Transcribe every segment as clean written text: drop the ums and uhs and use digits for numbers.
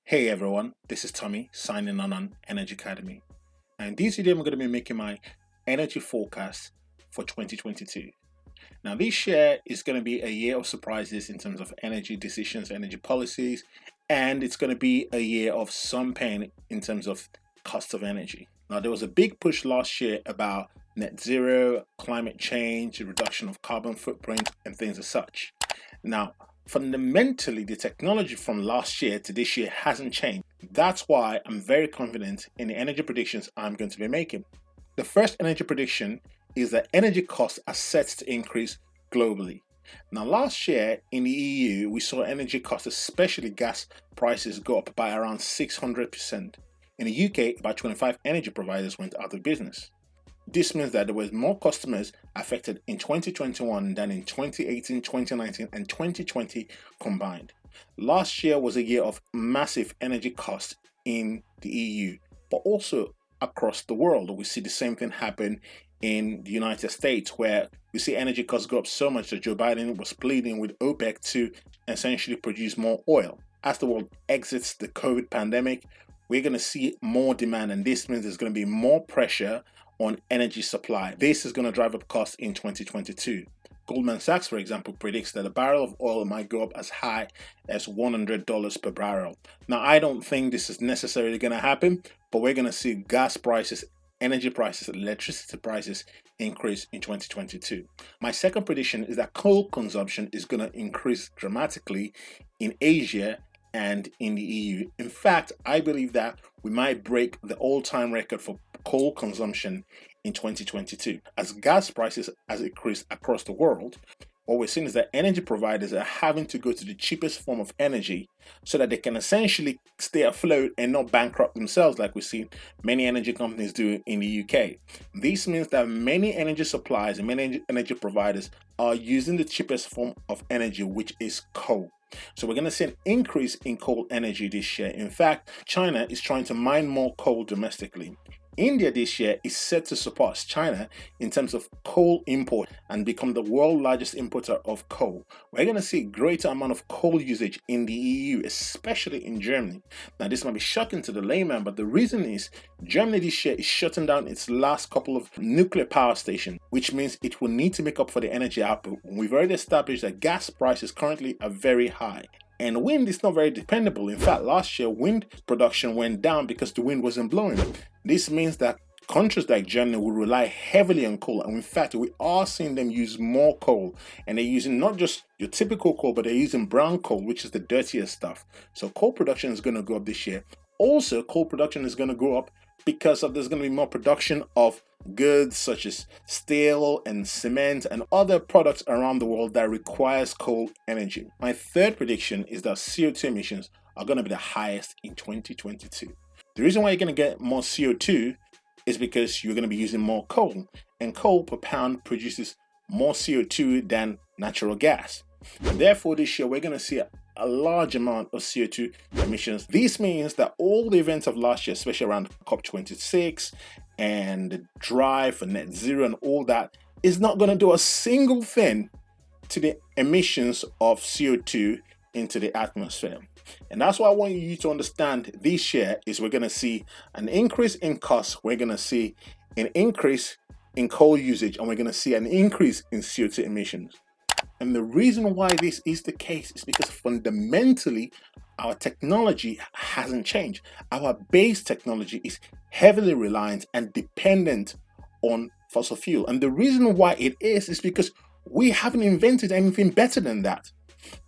Hey everyone, this is Tommy signing on Energy Academy. And in this video, I'm going to be making my energy forecast for 2022. Now, this year is going to be a year of surprises in terms of energy decisions, energy policies, and it's going to be a year of some pain in terms of cost of energy. Now, there was a big push last year about net zero, climate change, reduction of carbon footprint, and things as such. Now, fundamentally, the technology from last year to this year hasn't changed. That's why I'm very confident in the energy predictions I'm going to be making. The first energy prediction is that energy costs are set to increase globally. Now, last year in the EU, we saw energy costs, especially gas prices, go up by around 600%. In the UK, about 25 energy providers went out of business. This means that there was more customers affected in 2021 than in 2018, 2019, and 2020 combined. Last year was a year of massive energy costs in the EU, but also across the world. We see the same thing happen in the United States, where we see energy costs go up so much that Joe Biden was pleading with OPEC to essentially produce more oil. As the world exits the COVID pandemic, we're going to see more demand, and this means there's going to be more pressure on energy supply. This is going to drive up costs in 2022. Goldman Sachs, for example, predicts that a barrel of oil might go up as high as $100 per barrel. Now, I don't think this is necessarily going to happen, but we're going to see gas prices, energy prices, electricity prices increase in 2022. My second prediction is that coal consumption is going to increase dramatically in Asia and in the EU. In fact, I believe that we might break the all-time record for coal consumption in 2022. As gas prices has increased across the world, what we're seeing is that energy providers are having to go to the cheapest form of energy so that they can essentially stay afloat and not bankrupt themselves, like we see many energy companies do in the UK. This means that many energy suppliers and many energy providers are using the cheapest form of energy, which is coal. So we're going to see an increase in coal energy this year. In fact, China is trying to mine more coal domestically. India this year is set to surpass China in terms of coal import and become the world's largest importer of coal. We're going to see a greater amount of coal usage in the EU, especially in Germany. Now, this might be shocking to the layman, but the reason is Germany this year is shutting down its last couple of nuclear power stations, which means it will need to make up for the energy output. We've already established that gas prices currently are very high. And wind is not very dependable. In fact, last year, wind production went down because the wind wasn't blowing. This means that countries like Germany will rely heavily on coal. And in fact, we are seeing them use more coal. And they're using not just your typical coal, but they're using brown coal, which is the dirtiest stuff. So coal production is going to go up this year. Also, coal production is going to go up because there's going to be more production of goods such as steel and cement and other products around the world that requires coal energy. My third prediction is that CO2 emissions are going to be the highest in 2022. The reason why you're going to get more CO2 is because you're going to be using more coal, and coal per pound produces more CO2 than natural gas. And therefore, this year we're going to see a large amount of CO2 emissions. This means that all the events of last year, especially around COP26 and the drive for net zero and all that, is not going to do a single thing to the emissions of CO2 into the atmosphere. And that's why I want you to understand this year is we're going to see an increase in costs, we're going to see an increase in coal usage, and we're going to see an increase in CO2 emissions. And the reason why this is the case is because fundamentally our technology hasn't changed. Our base technology is heavily reliant and dependent on fossil fuel. And the reason why it is because we haven't invented anything better than that.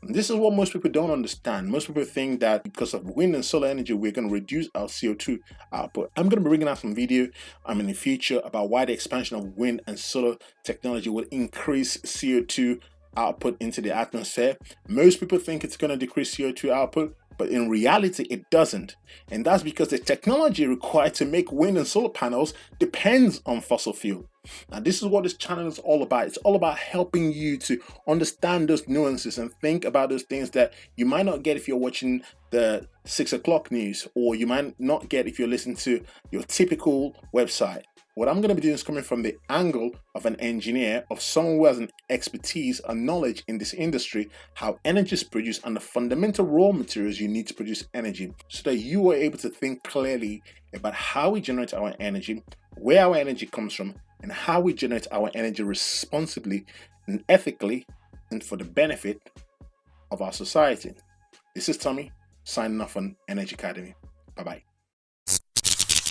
And this is what most people don't understand. Most people think that because of wind and solar energy, we're going to reduce our CO2 output. I'm going to be bringing out some video in the future about why the expansion of wind and solar technology will increase CO2 output into the atmosphere. Most people think it's going to decrease CO2 output, but in reality it doesn't. And that's because the technology required to make wind and solar panels depends on fossil fuel. Now, this is what this channel is all about. It's all about helping you to understand those nuances and think about those things that you might not get if you're watching the 6 o'clock news, or you might not get if you're listening to your typical website. what I'm going to be doing is coming from the angle of an engineer, of someone who has an expertise and knowledge in this industry, how energy is produced and the fundamental raw materials you need to produce energy, so that you are able to think clearly about how we generate our energy, where our energy comes from, and how we generate our energy responsibly and ethically and for the benefit of our society. This is Tommy, signing off on Energy Academy. Bye-bye.